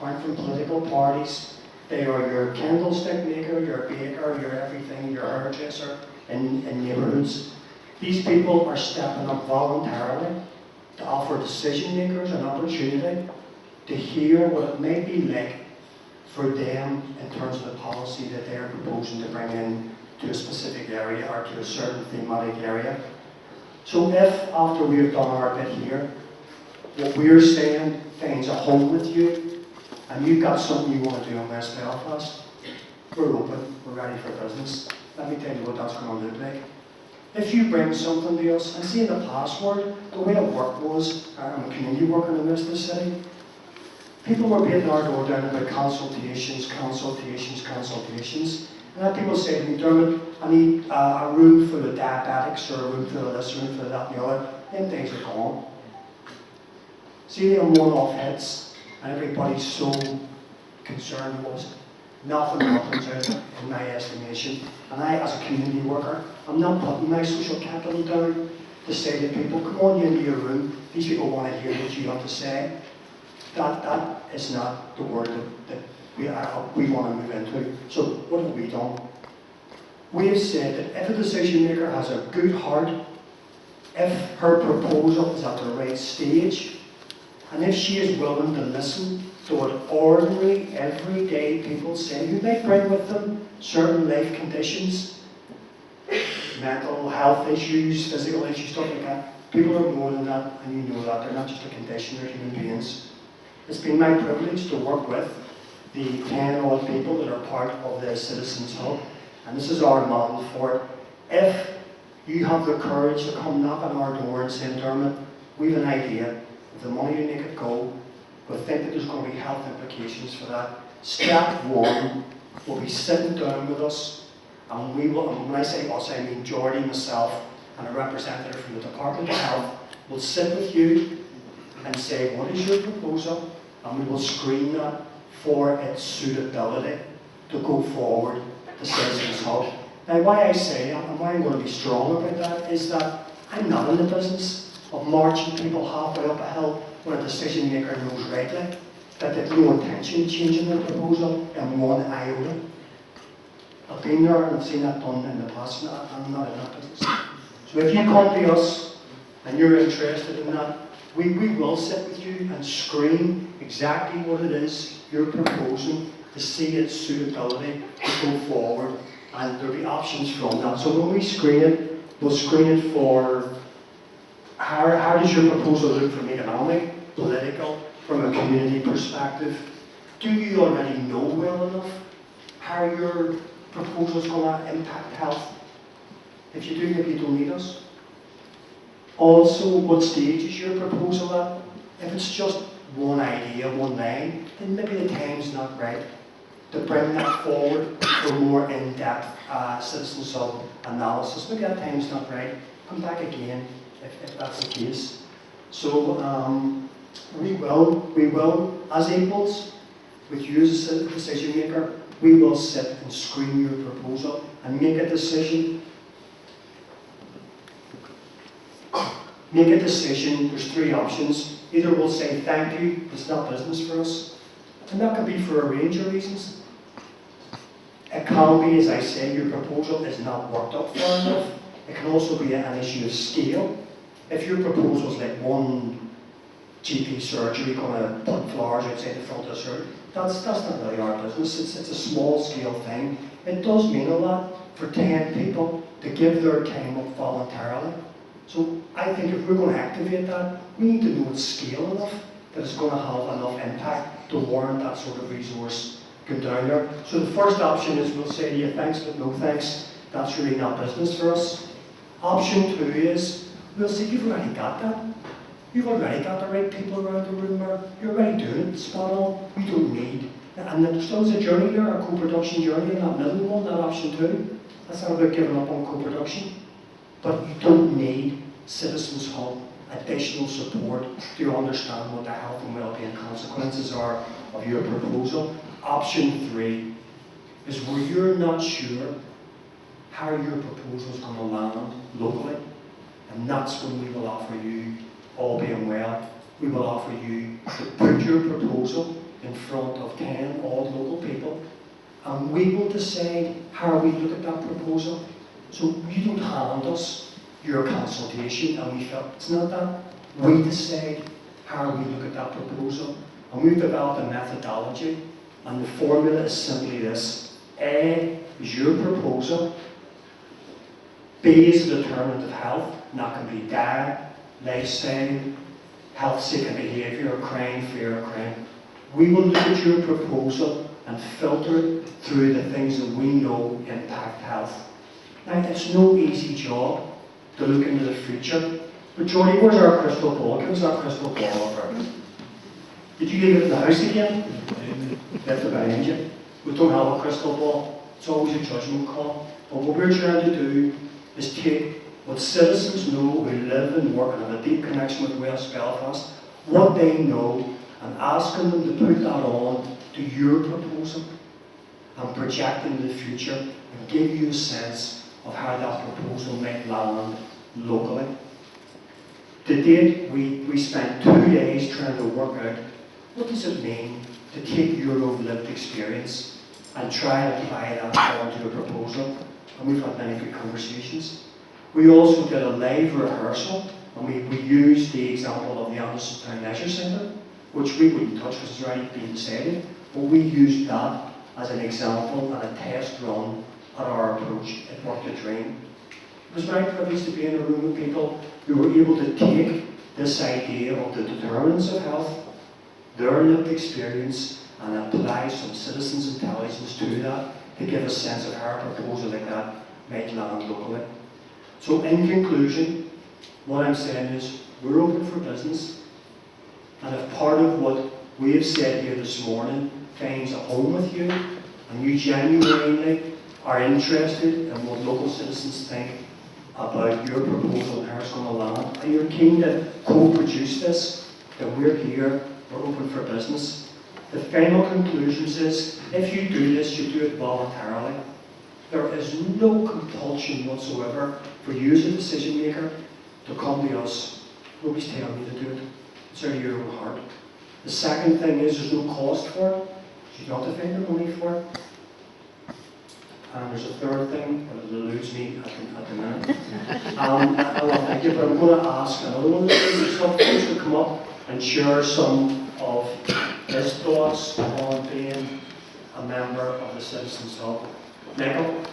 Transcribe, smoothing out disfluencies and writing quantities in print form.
aren't from political parties. They are your candlestick maker, your baker, your everything, your hairdresser in neighbourhoods. These people are stepping up voluntarily to offer decision makers an opportunity to hear what it may be like for them in terms of the policy that they're proposing to bring in to a specific area or to a certain thematic area. So if, after we've done our bit here, what we're saying finds a home with you, and you've got something you want to do in West Belfast, we're open, we're ready for business. Let me tell you what that's going to look like. If you bring something to us, and see in the past, the way it worked was, I'm a community worker in the West City, people were beating our door down about consultations. And then people say to me, Dermot, I need a room full of diabetics, or a room full of this, a room full of that, and the other. Them things are gone. See, them one-off hits, and everybody's so concerned was nothing happens out of it, in my estimation. And I, as a community worker, I'm not putting my social capital down to say to people, come on into your room, these people want to hear what you have to say. That is not the word that we want to move into. So what have we done? We have said that if a decision maker has a good heart, if her proposal is at the right stage, and if she is willing to listen to what ordinary, everyday people say, who might bring with them certain life conditions, mental health issues, physical issues, stuff like that. People are more than that, and you know that. They're not just a condition, they're human beings. It's been my privilege to work with the 10 odd people that are part of the Citizens Hub, and this is our model for it. If you have the courage to come knock on our door and say, Dermot, we have an idea, with the money to make it go, we think that there's going to be health implications for that. Step one will be sitting down with us, and we will, and when I say us, I mean Geordie, myself, and a representative from the Department of Health will sit with you and say, what is your proposal? And we will screen that for its suitability to go forward to Citizens Hub. Now, why I say that, and why I'm going to be strong about that, is that I'm not in the business of marching people halfway up a hill when a decision maker knows rightly that they've no intention of changing their proposal in one iota. I've been there and I've seen that done in the past, and I'm not in that business. So if you come to us and you're interested in that, we will sit with you and screen exactly what it is you're proposing to see its suitability to go forward, and there'll be options from that. So when we screen it, we'll screen it for how does your proposal look from economic, political, from a community perspective. Do you already know well enough how your proposal is going to impact health? If you do, maybe you don't need us. Also, what stage is your proposal at? If it's just one idea, one line, then maybe the time's not right to bring that forward for more in-depth Citizens Hub analysis. Maybe that time's not right. Come back again if that's the case. So we will, as equals, with you as a decision maker, we will sit and screen your proposal and make a decision. Make a decision. There's three options. Either we'll say, thank you, it's not business for us. And that could be for a range of reasons. It can be, as I say, your proposal is not worked up far enough. It can also be an issue of scale. If your proposal is like one GP surgery going to put flowers outside the front of the surgery, that's not really our business. It's a small scale thing. It does mean a lot for 10 people to give their time up voluntarily. So I think if we're going to activate that, we need to know its scale enough that it's going to have enough impact to warrant that sort of resource going down there. So the first option is we'll say to you, thanks but no thanks. That's really not business for us. Option two is we'll say you've already got that. You've already got the right people around the room there. You're already doing it spot on. You don't need. And there still is a journey there, a co-production journey in that middle one, that option two. That's not about giving up on co-production. But you don't need Citizens Hub additional support to understand what the health and well-being consequences are of your proposal. Option three is where you're not sure how your proposal is going to land locally, and that's when we will offer you, all being well, we will offer you to put your proposal in front and we will decide how we look at that proposal. So you don't hand us your consultation and we felt it's not that. We decide how we look at that proposal, and we've developed a methodology, and the formula is simply this. A is your proposal, B is a determinant of health, and that can be diet, lifestyle, health-seeking behaviour, crime, fear of crime. We will look at your proposal and filter it through the things that we know impact health. Now, it's no easy job to look into the future, but Jordy, where's our crystal ball? Give us our crystal ball over. Did you leave it in the house again? Left it behind you. We don't have a crystal ball. It's always a judgment call. But what we're trying to do is take what citizens know who live and work and have a deep connection with West Belfast, what they know, and asking them to put that on to your proposal and project into the future and give you a sense of how that proposal might land locally. To date, we spent 2 days trying to work out what does it mean to take your own lived experience and try and apply that onto a proposal. And we've had many good conversations. We also did a live rehearsal, and we used the example of the Anderson Leisure Centre, which we wouldn't touch because it's already been decided, but we used that as an example and a test run at our approach. It worked a dream. It was my privilege to be in a room with people who were able to take this idea of the determinants of health, their lived experience, and apply some citizens' intelligence to that to give a sense of how a proposal like that might land locally. So in conclusion, what I'm saying is we're open for business, and if part of what we have said here this morning finds a home with you, and you genuinely are interested in what local citizens think about your proposal and how it's going to land, and you're keen to co-produce this, then we're here, we're open for business. The final conclusions is, if you do this, you do it voluntarily. There is no compulsion whatsoever for you as a decision maker to come to us. Nobody's telling you to do it. It's out of your own heart. The second thing is there's no cost for it. You don't have to find the money for it. And there's a third thing, but it eludes me at the minute. I want to thank you, but I'm going to ask another one of the folks to come up and share some of his thoughts on being a member of the Citizens Hub. Michael?